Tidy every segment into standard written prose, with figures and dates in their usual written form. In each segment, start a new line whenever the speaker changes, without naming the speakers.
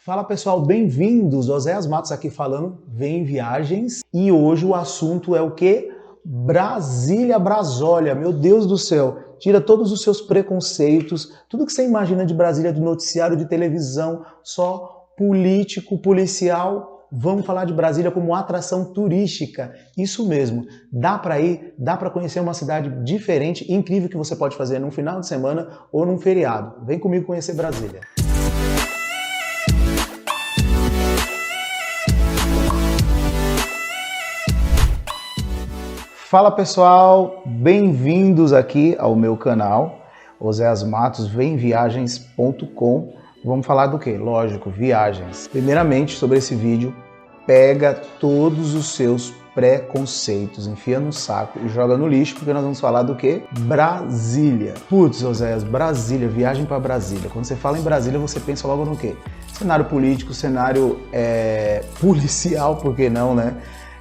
Fala pessoal, bem-vindos! Oséias Matos aqui falando, Vem Viagens. E hoje o assunto é o quê? Brasília, Brasólia. Meu Deus do céu! Tira todos os seus preconceitos, tudo que você imagina de Brasília, do noticiário, de televisão, só político, policial. Vamos falar de Brasília como atração turística. Isso mesmo, dá para ir, dá para conhecer uma cidade diferente e incrível que você pode fazer num final de semana ou num feriado. Vem comigo conhecer Brasília. Fala pessoal, bem-vindos aqui ao meu canal, Oséias Matos, vemviagens.com. Vamos falar do quê? Lógico, viagens. Primeiramente, sobre esse vídeo, pega todos os seus preconceitos, enfia no saco e joga no lixo, porque nós vamos falar do quê? Brasília. Putz, Oséias, Brasília, viagem para Brasília. Quando você fala em Brasília, você pensa logo no quê? Cenário político, cenário policial, por que não, né?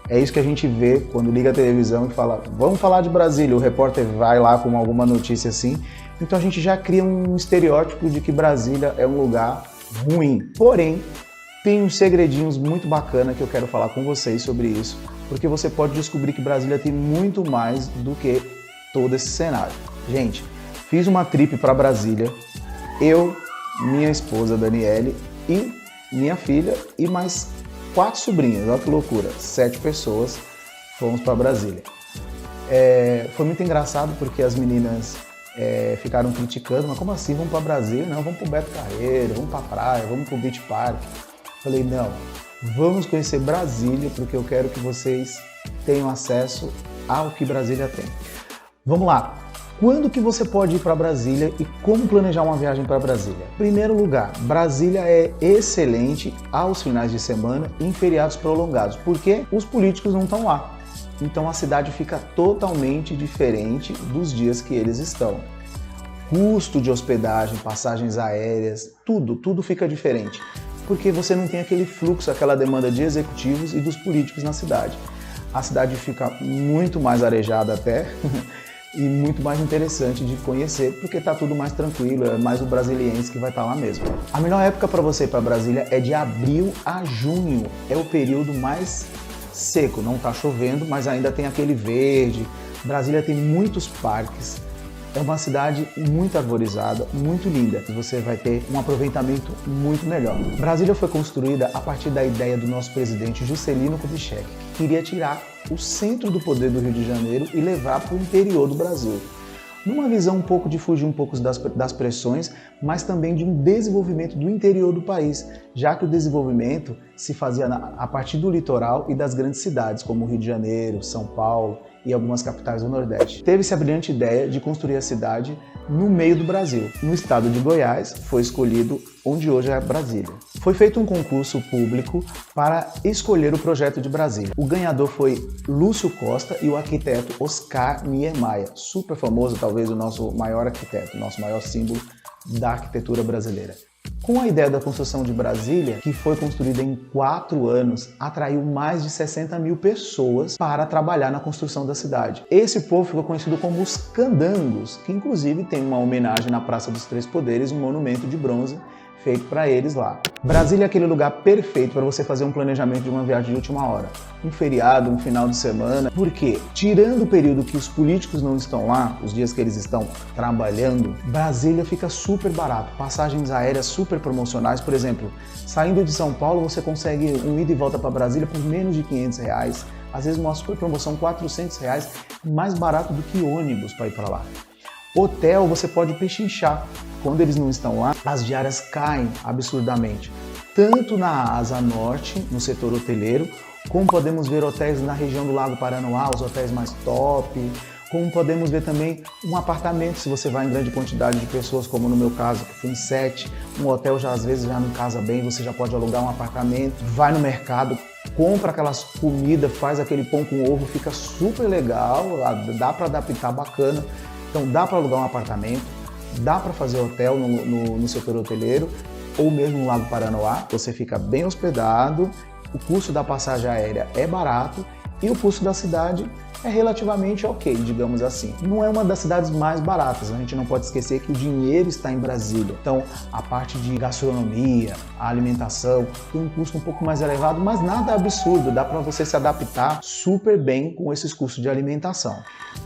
É isso que a gente vê quando liga a televisão e fala, vamos falar de Brasília, o repórter vai lá com alguma notícia assim, então a gente já cria um estereótipo de que Brasília é um lugar ruim. Porém, tem uns segredinhos muito bacana que eu quero falar com vocês sobre isso, porque você pode descobrir que Brasília tem muito mais do que todo esse cenário. Gente, fiz uma trip para Brasília, eu, minha esposa Daniele e minha filha e mais 4 sobrinhas, olha que loucura, 7 pessoas, fomos para Brasília. Foi muito engraçado porque as meninas ficaram criticando, mas como assim, vamos para Brasília? Não, vamos para o Beto Carreiro, vamos para a praia, vamos para o Beach Park. Falei, não, vamos conhecer Brasília porque eu quero que vocês tenham acesso ao que Brasília tem. Vamos lá. Quando que você pode ir para Brasília e como planejar uma viagem para Brasília? Primeiro lugar, Brasília é excelente aos finais de semana e em feriados prolongados, porque os políticos não estão lá. Então a cidade fica totalmente diferente dos dias que eles estão. Custo de hospedagem, passagens aéreas, tudo fica diferente, porque você não tem aquele fluxo, aquela demanda de executivos e dos políticos na cidade. A cidade fica muito mais arejada até, e muito mais interessante de conhecer, porque tá tudo mais tranquilo, é mais o brasiliense que vai estar lá mesmo. A melhor época para você ir para Brasília é de abril a junho, é o período mais seco, não tá chovendo, mas ainda tem aquele verde. Brasília tem muitos parques, é uma cidade muito arborizada, muito linda, e você vai ter um aproveitamento muito melhor. Brasília foi construída a partir da ideia do nosso presidente Juscelino Kubitschek, que queria tirar o centro do poder do Rio de Janeiro e levar para o interior do Brasil. Numa visão um pouco de fugir um pouco das pressões, mas também de um desenvolvimento do interior do país, já que o desenvolvimento se fazia a partir do litoral e das grandes cidades, como Rio de Janeiro, São Paulo e algumas capitais do Nordeste. Teve-se a brilhante ideia de construir a cidade no meio do Brasil. No estado de Goiás foi escolhido onde hoje é Brasília. Foi feito um concurso público para escolher o projeto de Brasília. O ganhador foi Lúcio Costa e o arquiteto Oscar Niemeyer, super famoso, talvez o nosso maior arquiteto, nosso maior símbolo da arquitetura brasileira. Com a ideia da construção de Brasília, que foi construída em 4 anos, atraiu mais de 60 mil pessoas para trabalhar na construção da cidade. Esse povo ficou conhecido como os candangos, que inclusive tem uma homenagem na Praça dos Três Poderes, um monumento de bronze feito para eles lá. Brasília é aquele lugar perfeito para você fazer um planejamento de uma viagem de última hora. Um feriado, um final de semana. Porque, tirando o período que os políticos não estão lá, os dias que eles estão trabalhando, Brasília fica super barato. Passagens aéreas super promocionais. Por exemplo, saindo de São Paulo, você consegue um ida e volta para Brasília por menos de R$500. Às vezes uma super promoção, R$400, mais barato do que ônibus para ir para lá. Hotel você pode pechinchar. Quando eles não estão lá, as diárias caem absurdamente. Tanto na Asa Norte, no setor hoteleiro, como podemos ver hotéis na região do Lago Paranoá, os hotéis mais top, como podemos ver também um apartamento, se você vai em grande quantidade de pessoas, como no meu caso, que fui em 7, um hotel já às vezes já não casa bem, você já pode alugar um apartamento, vai no mercado, compra aquelas comidas, faz aquele pão com ovo, fica super legal, dá para adaptar bacana. Então dá para alugar um apartamento, dá para fazer hotel no setor hoteleiro ou mesmo no Lago Paranoá, você fica bem hospedado, o custo da passagem aérea é barato e o custo da cidade é relativamente ok, digamos assim. Não é uma das cidades mais baratas, a gente não pode esquecer que o dinheiro está em Brasília. Então, a parte de gastronomia, a alimentação, tem um custo um pouco mais elevado, mas nada absurdo, dá para você se adaptar super bem com esses custos de alimentação.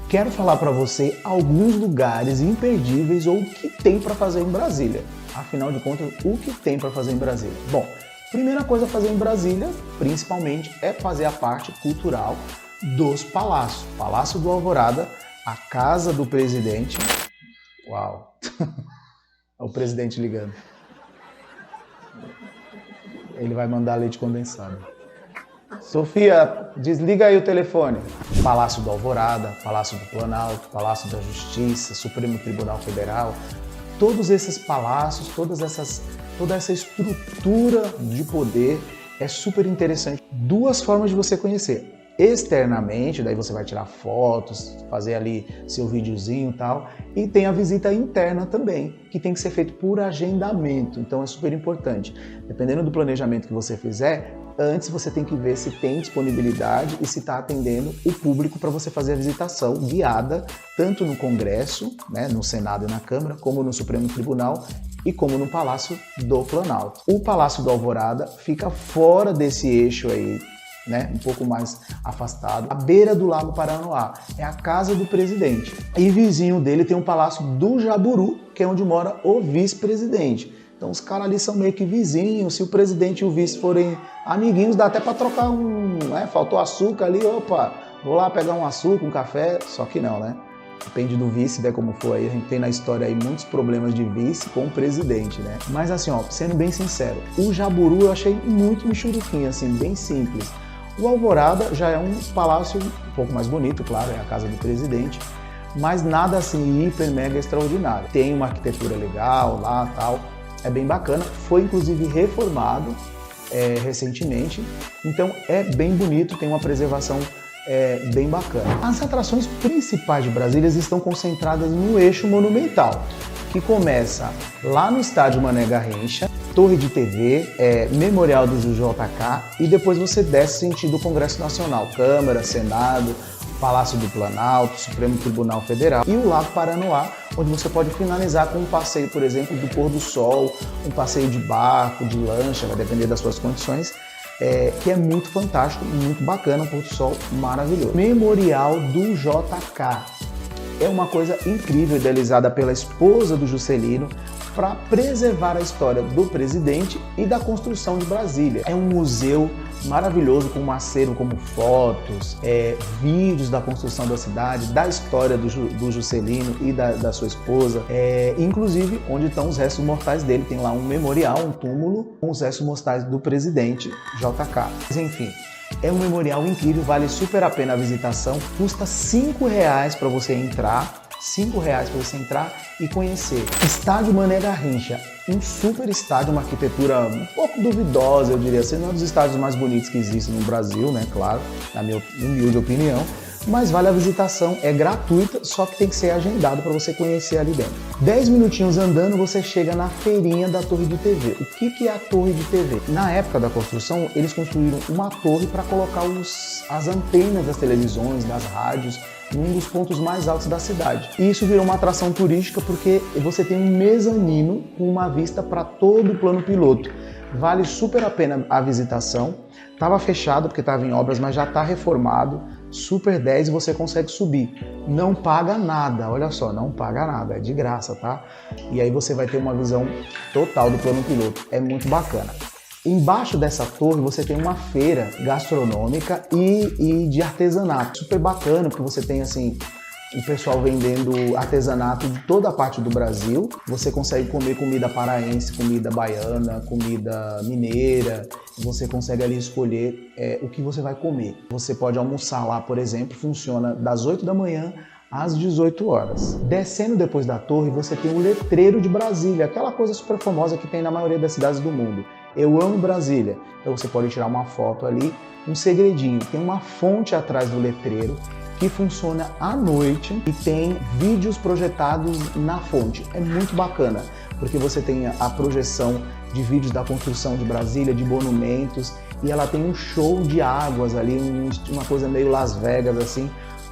Quero falar para você alguns lugares imperdíveis ou o que tem para fazer em Brasília. Afinal de contas, o que tem para fazer em Brasília? Bom, primeira coisa a fazer em Brasília, principalmente, é fazer a parte cultural dos palácios. Palácio do Alvorada, a casa do presidente. Uau! É o presidente ligando. Ele vai mandar leite condensado. Sofia, desliga aí o telefone. Palácio do Alvorada, Palácio do Planalto, Palácio da Justiça, Supremo Tribunal Federal. Todos esses palácios, toda essa estrutura de poder é super interessante. Duas formas de você conhecer. Externamente, daí você vai tirar fotos, fazer ali seu videozinho e tal. E tem a visita interna também, que tem que ser feito por agendamento. Então é super importante. Dependendo do planejamento que você fizer, antes você tem que ver se tem disponibilidade e se está atendendo o público para você fazer a visitação guiada, tanto no Congresso, né, no Senado e na Câmara, como no Supremo Tribunal e como no Palácio do Planalto. O Palácio do Alvorada fica fora desse eixo aí, né, um pouco mais afastado, à beira do Lago Paranoá. É a casa do presidente. E vizinho dele tem o Palácio do Jaburu, que é onde mora o vice-presidente. Então os caras ali são meio que vizinhos, se o presidente e o vice forem amiguinhos, dá até para trocar faltou açúcar ali, opa, vou lá pegar um açúcar, um café, só que não, né? Depende do vice, né, como for aí, a gente tem na história aí muitos problemas de vice com o presidente, né? Mas assim, ó, sendo bem sincero, o Jaburu eu achei muito michuruquinho, assim, bem simples. O Alvorada já é um palácio um pouco mais bonito, claro, é a casa do presidente, mas nada assim hiper, mega extraordinário. Tem uma arquitetura legal lá, tal, é bem bacana, foi inclusive reformado recentemente, então é bem bonito, tem uma preservação bem bacana. As atrações principais de Brasília estão concentradas no eixo monumental, que começa lá no estádio Mané Garrincha, Torre de TV, Memorial do JK, e depois você desce sentido Congresso Nacional, Câmara, Senado, Palácio do Planalto, Supremo Tribunal Federal e o Lago Paranoá, onde você pode finalizar com um passeio, por exemplo, do pôr do sol, um passeio de barco, de lancha, vai depender das suas condições, que é muito fantástico, muito bacana, um pôr do sol maravilhoso. Memorial do JK é uma coisa incrível, idealizada pela esposa do Juscelino, para preservar a história do presidente e da construção de Brasília. É um museu maravilhoso, com um acervo como fotos, vídeos da construção da cidade, da história do Juscelino e da sua esposa, inclusive onde estão os restos mortais dele. Tem lá um memorial, um túmulo com os restos mortais do presidente JK. Mas enfim, é um memorial incrível, vale super a pena a visitação, custa R$5 para você entrar. R$5 para você entrar e conhecer. Estádio Mané Garrincha, um super estádio, uma arquitetura um pouco duvidosa, eu diria assim, um dos estádios mais bonitos que existem no Brasil, né, claro, na minha humilde opinião, mas vale a visitação, é gratuita, só que tem que ser agendado para você conhecer ali dentro. 10 minutinhos andando, você chega na feirinha da Torre de TV. O que é a Torre de TV? Na época da construção, eles construíram uma torre para colocar as antenas das televisões, das rádios, em um dos pontos mais altos da cidade. E isso virou uma atração turística porque você tem um mezanino com uma vista para todo o plano piloto. Vale super a pena a visitação. Estava fechado porque estava em obras, mas já está reformado. Super 10 e você consegue subir. Não paga nada, olha só, não paga nada, é de graça, tá? E aí você vai ter uma visão total do plano piloto. É muito bacana. Embaixo dessa torre você tem uma feira gastronômica e de artesanato. Super bacana, porque você tem assim o pessoal vendendo artesanato de toda a parte do Brasil. Você consegue comer comida paraense, comida baiana, comida mineira. Você consegue ali escolher o que você vai comer. Você pode almoçar lá, por exemplo, funciona das 8 da manhã às 18 horas. Descendo depois da torre, você tem o letreiro de Brasília, aquela coisa super famosa que tem na maioria das cidades do mundo. Eu amo Brasília. Então você pode tirar uma foto ali, um segredinho. Tem uma fonte atrás do letreiro que funciona à noite e tem vídeos projetados na fonte. É muito bacana, porque você tem a projeção de vídeos da construção de Brasília, de monumentos, e ela tem um show de águas ali, uma coisa meio Las Vegas assim,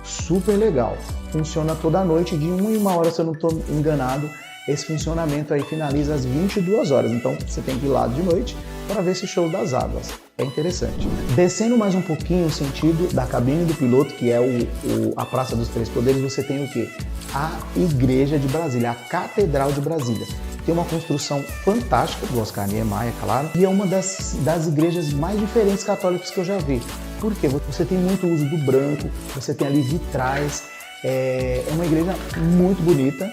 super legal. Funciona toda noite, de 1 em 1 hora, se eu não estou enganado. Esse funcionamento aí finaliza às 22 horas, então você tem que ir lá de noite para ver esse show das águas. É interessante. Descendo mais um pouquinho o sentido da cabine do piloto, que é a Praça dos Três Poderes, você tem o quê? A Igreja de Brasília, a Catedral de Brasília. Tem uma construção fantástica do Oscar Niemeyer, claro, e é uma das igrejas mais diferentes católicas que eu já vi. Por quê? Você tem muito uso do branco, você tem ali vitrais, é uma igreja muito bonita.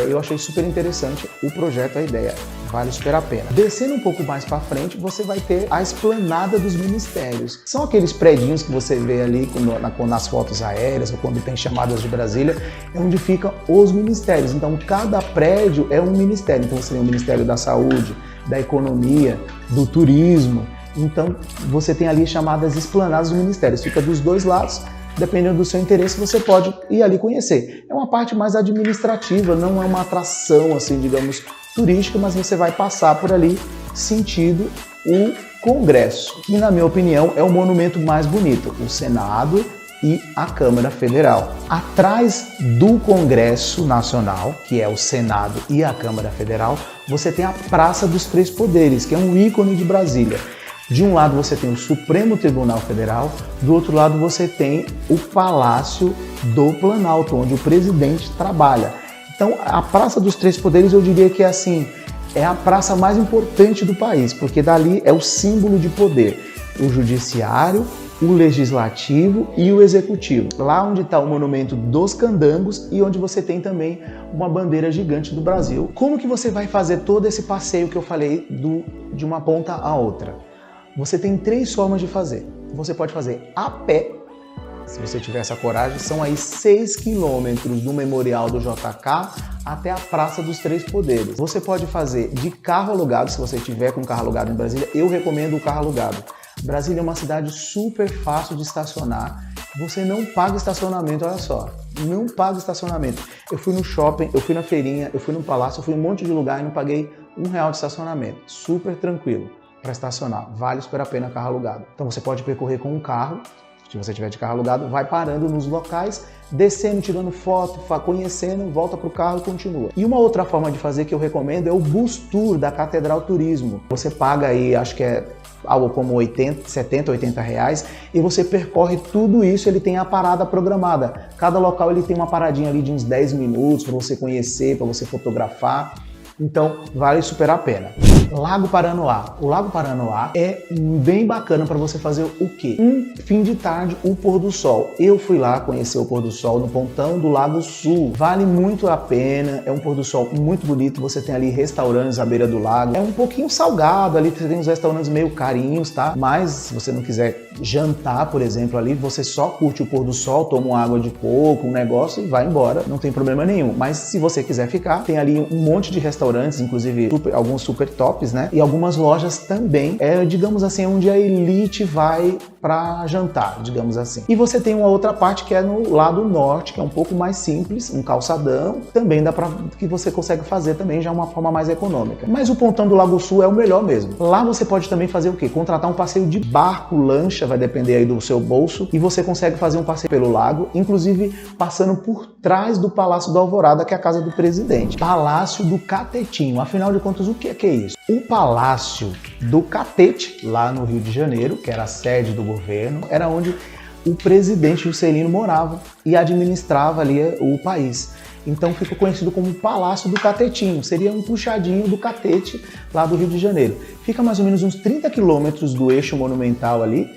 Eu achei super interessante o projeto, a ideia, vale super a pena. Descendo um pouco mais para frente, você vai ter a esplanada dos ministérios. São aqueles predinhos que você vê ali nas fotos aéreas, ou quando tem chamadas de Brasília, é onde ficam os ministérios. Então, cada prédio é um ministério. Então, você tem o Ministério da Saúde, da Economia, do Turismo. Então, você tem ali chamadas esplanadas dos ministérios. Fica dos dois lados. Dependendo do seu interesse, você pode ir ali conhecer. É uma parte mais administrativa, não é uma atração, assim, digamos, turística, mas você vai passar por ali sentindo o Congresso, que, na minha opinião, é o monumento mais bonito, o Senado e a Câmara Federal. Atrás do Congresso Nacional, que é o Senado e a Câmara Federal, você tem a Praça dos Três Poderes, que é um ícone de Brasília. De um lado você tem o Supremo Tribunal Federal, do outro lado você tem o Palácio do Planalto, onde o presidente trabalha. Então, a Praça dos Três Poderes, eu diria que é a praça mais importante do país, porque dali é o símbolo de poder. O judiciário, o legislativo e o executivo. Lá onde está o monumento dos candangos e onde você tem também uma bandeira gigante do Brasil. Como que você vai fazer todo esse passeio que eu falei de uma ponta à outra? Você tem 3 formas de fazer. Você pode fazer a pé, se você tiver essa coragem, são aí 6 quilômetros do Memorial do JK até a Praça dos Três Poderes. Você pode fazer de carro alugado, se você tiver com carro alugado em Brasília, eu recomendo o carro alugado. Brasília é uma cidade super fácil de estacionar, você não paga estacionamento, olha só, não paga estacionamento. Eu fui no shopping, eu fui na feirinha, eu fui no palácio, eu fui em um monte de lugar e não paguei R$1 de estacionamento, super tranquilo para estacionar, vale super a pena carro alugado. Então você pode percorrer com um carro, se você tiver de carro alugado, vai parando nos locais, descendo, tirando foto, conhecendo, volta para o carro e continua. E uma outra forma de fazer que eu recomendo é o Bus Tour da Catedral Turismo. Você paga aí, acho que é algo como 70, 80 reais, e você percorre tudo isso, ele tem a parada programada. Cada local ele tem uma paradinha ali de uns 10 minutos para você conhecer, para você fotografar. Então, vale super a pena. Lago Paranoá. O Lago Paranoá é bem bacana para você fazer o quê? Um fim de tarde, o pôr do sol. Eu fui lá conhecer o pôr do sol no pontão do Lago Sul. Vale muito a pena, é um pôr do sol muito bonito. Você tem ali restaurantes à beira do lago. É um pouquinho salgado ali, você tem uns restaurantes meio carinhos, tá? Mas se você não quiser jantar, por exemplo, ali, você só curte o pôr do sol, toma uma água de coco, um negócio e vai embora. Não tem problema nenhum. Mas se você quiser ficar, tem ali um monte de restaurantes, inclusive alguns super tops, né? E algumas lojas também, digamos assim, onde a elite vai para jantar, digamos assim. E você tem uma outra parte que é no lado norte, que é um pouco mais simples, um calçadão, também dá para que você consegue fazer também já uma forma mais econômica. Mas o pontão do Lago Sul é o melhor mesmo. Lá você pode também fazer o quê? Contratar um passeio de barco, lancha, vai depender aí do seu bolso, e você consegue fazer um passeio pelo lago, inclusive passando por trás do Palácio da Alvorada, que é a casa do presidente. Palácio do Catetinho. Afinal de contas, o que é isso? O Palácio do Catete, lá no Rio de Janeiro, que era a sede do governo, era onde o presidente Juscelino morava e administrava ali o país. Então ficou conhecido como Palácio do Catetinho, seria um puxadinho do Catete lá do Rio de Janeiro. Fica mais ou menos uns 30 quilômetros do eixo monumental ali,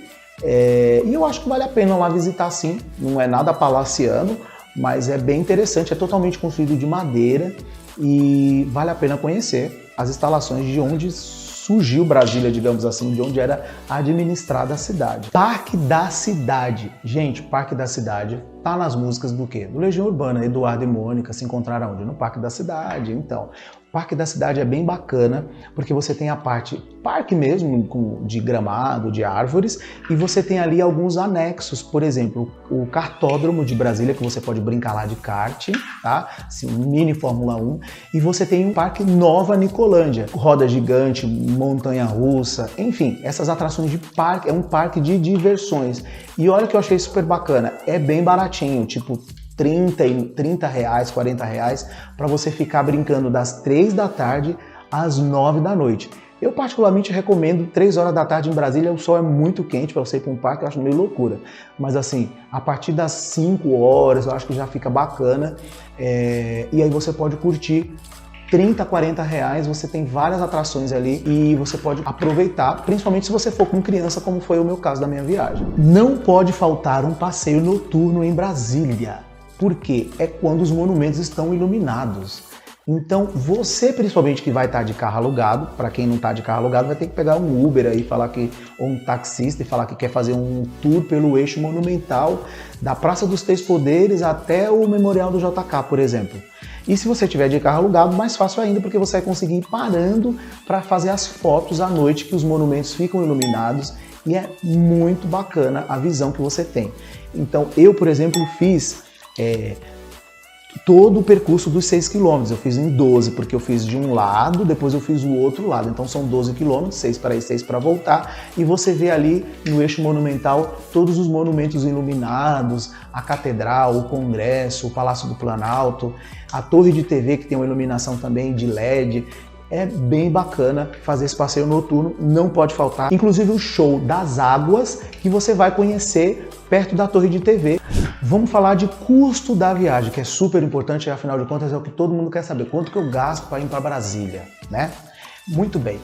e eu acho que vale a pena lá visitar sim, não é nada palaciano, mas é bem interessante, é totalmente construído de madeira e vale a pena conhecer as instalações de onde surgiu Brasília, digamos assim, de onde era administrada a cidade. Parque da Cidade. Gente, Parque da Cidade tá nas músicas do quê? Do Legião Urbana, Eduardo e Mônica se encontraram onde? No Parque da Cidade. Então, o Parque da Cidade é bem bacana, porque você tem a parte parque mesmo, de gramado, de árvores, e você tem ali alguns anexos, por exemplo, o Kartódromo de Brasília, que você pode brincar lá de kart, tá? Assim, mini Fórmula 1, e você tem o Parque Nova Nicolândia, roda gigante, montanha-russa, enfim, essas atrações de parque, é um parque de diversões. E olha que eu achei super bacana, é bem baratinho. baratinho, tipo 30 reais, 40 reais, para você ficar brincando das 3 da tarde às 9 da noite. Eu particularmente recomendo 3 horas da tarde em Brasília, o sol é muito quente para você ir para um parque, eu acho meio loucura. Mas assim, a partir das 5 horas eu acho que já fica bacana, e aí você pode curtir 30, 40 reais, você tem várias atrações ali e você pode aproveitar, principalmente se você for com criança, como foi o meu caso da minha viagem. Não pode faltar um passeio noturno em Brasília, porque é quando os monumentos estão iluminados. Então, você principalmente que vai estar de carro alugado, para quem não está de carro alugado, vai ter que pegar um Uber aí, ou um taxista e falar que quer fazer um tour pelo eixo monumental da Praça dos Três Poderes até o Memorial do JK, por exemplo. E se você tiver de carro alugado, mais fácil ainda, porque você vai conseguir ir parando para fazer as fotos à noite que os monumentos ficam iluminados e é muito bacana a visão que você tem. Então, eu, por exemplo, fiz todo o percurso dos 6 quilômetros. Eu fiz em 12, porque eu fiz de um lado, depois eu fiz o outro lado. Então são 12 quilômetros, 6 para ir, 6 para voltar. E você vê ali no eixo monumental todos os monumentos iluminados, a Catedral, o Congresso, o Palácio do Planalto, a Torre de TV, que tem uma iluminação também de LED. É bem bacana fazer esse passeio noturno, não pode faltar. Inclusive o show das águas, que você vai conhecer perto da Torre de TV. Vamos falar de custo da viagem, que é super importante, e afinal de contas é o que todo mundo quer saber. Quanto que eu gasto para ir para Brasília, né? Muito bem.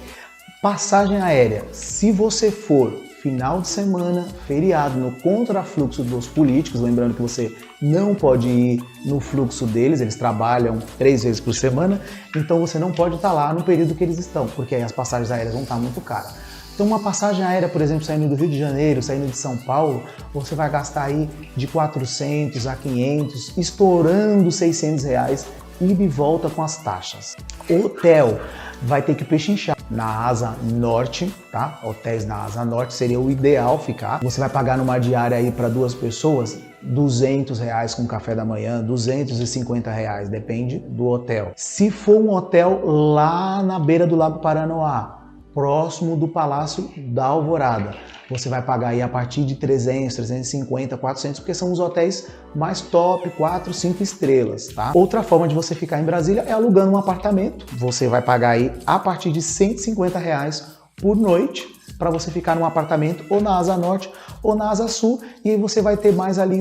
Passagem aérea. Se você for final de semana, feriado, no contrafluxo dos políticos, lembrando que você não pode ir no fluxo deles, eles trabalham 3 vezes por semana, então você não pode estar lá no período que eles estão, porque aí as passagens aéreas vão estar muito caras. Então uma passagem aérea, por exemplo, saindo do Rio de Janeiro, saindo de São Paulo, você vai gastar aí de 400 a 500, estourando 600 reais, ida e volta com as taxas. Hotel, vai ter que pechinchar na Asa Norte, tá? Hotéis na Asa Norte seria o ideal ficar. Você vai pagar numa diária aí para 2 pessoas, 200 reais com café da manhã, 250 reais, depende do hotel. Se for um hotel lá na beira do Lago Paranoá, próximo do Palácio da Alvorada, você vai pagar aí a partir de 300, 350, 400, porque são os hotéis mais top, 4, 5 estrelas, tá? Outra forma de você ficar em Brasília é alugando um apartamento. Você vai pagar aí a partir de 150 reais por noite para você ficar num apartamento ou na Asa Norte ou na Asa Sul, e aí você vai ter mais ali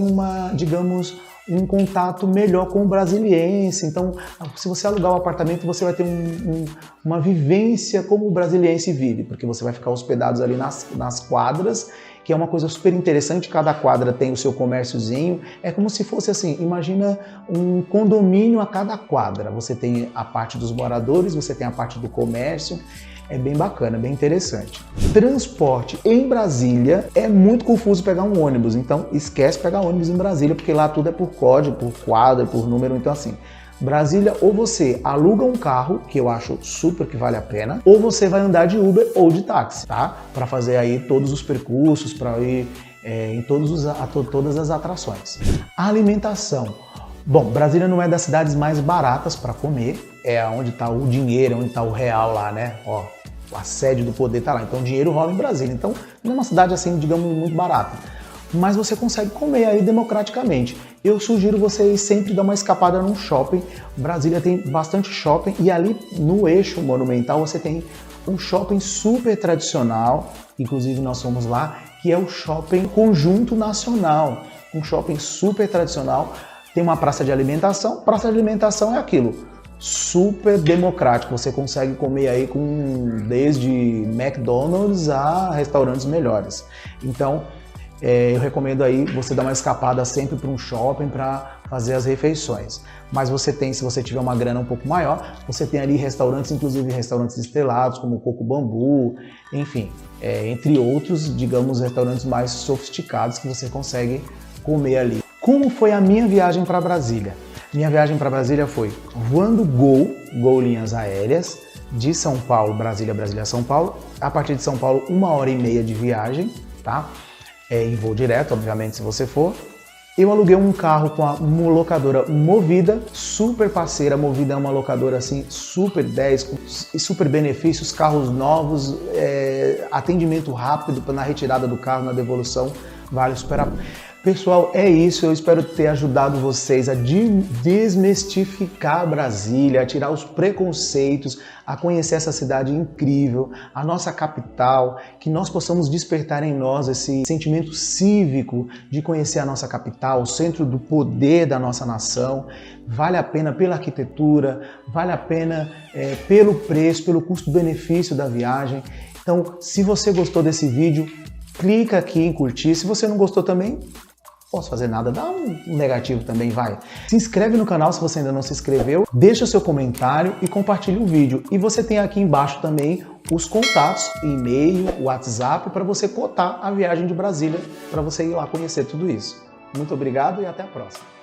um contato melhor com o brasiliense. Então, se você alugar o apartamento, você vai ter uma vivência como o brasiliense vive, porque você vai ficar hospedado ali nas quadras, que é uma coisa super interessante. Cada quadra tem o seu comérciozinho, é como se fosse assim, imagina um condomínio a cada quadra. Você tem a parte dos moradores, você tem a parte do comércio. É bem bacana, bem interessante. Transporte em Brasília é muito confuso pegar um ônibus, então esquece pegar ônibus em Brasília, porque lá tudo é por código, por quadra, por número. Então assim, Brasília, ou você aluga um carro, que eu acho super que vale a pena, ou você vai andar de Uber ou de táxi, tá? Para fazer aí todos os percursos, para ir em todas as atrações. A alimentação. Bom, Brasília não é das cidades mais baratas para comer, é onde está o dinheiro, é onde está o real lá, né? Ó, a sede do poder está lá, então o dinheiro rola em Brasília. Então não é uma cidade assim, digamos, muito barata, mas você consegue comer aí democraticamente. Eu sugiro vocês sempre dar uma escapada num shopping. Brasília tem bastante shopping e ali no eixo monumental você tem um shopping super tradicional, inclusive nós fomos lá, que é o Shopping Conjunto Nacional, um shopping super tradicional. Tem uma praça de alimentação. Praça de alimentação é aquilo, super democrático. Você consegue comer aí desde McDonald's a restaurantes melhores. Então, eu recomendo aí você dar uma escapada sempre para um shopping para fazer as refeições. Mas você tem, se você tiver uma grana um pouco maior, você tem ali restaurantes, inclusive restaurantes estrelados, como o Coco Bambu, enfim, entre outros, digamos, restaurantes mais sofisticados que você consegue comer ali. Como foi a minha viagem para Brasília? Minha viagem para Brasília foi voando Gol linhas aéreas, de São Paulo, Brasília, São Paulo. A partir de São Paulo, 1h30 de viagem, tá? Em voo direto, obviamente, se você for. Eu aluguei um carro com uma locadora Movida, super parceira. Movida é uma locadora assim, super 10, com super benefícios, carros novos, atendimento rápido na retirada do carro, na devolução, vale super a pena. Pessoal, é isso. Eu espero ter ajudado vocês a desmistificar Brasília, a tirar os preconceitos, a conhecer essa cidade incrível, a nossa capital, que nós possamos despertar em nós esse sentimento cívico de conhecer a nossa capital, o centro do poder da nossa nação. Vale a pena pela arquitetura, vale a pena pelo preço, pelo custo-benefício da viagem. Então, se você gostou desse vídeo, clica aqui em curtir. Se você não gostou também, posso fazer nada, dá um negativo também, vai. Se inscreve no canal se você ainda não se inscreveu, deixa o seu comentário e compartilha o vídeo. E você tem aqui embaixo também os contatos, e-mail, WhatsApp, para você cotar a viagem de Brasília, para você ir lá conhecer tudo isso. Muito obrigado e até a próxima.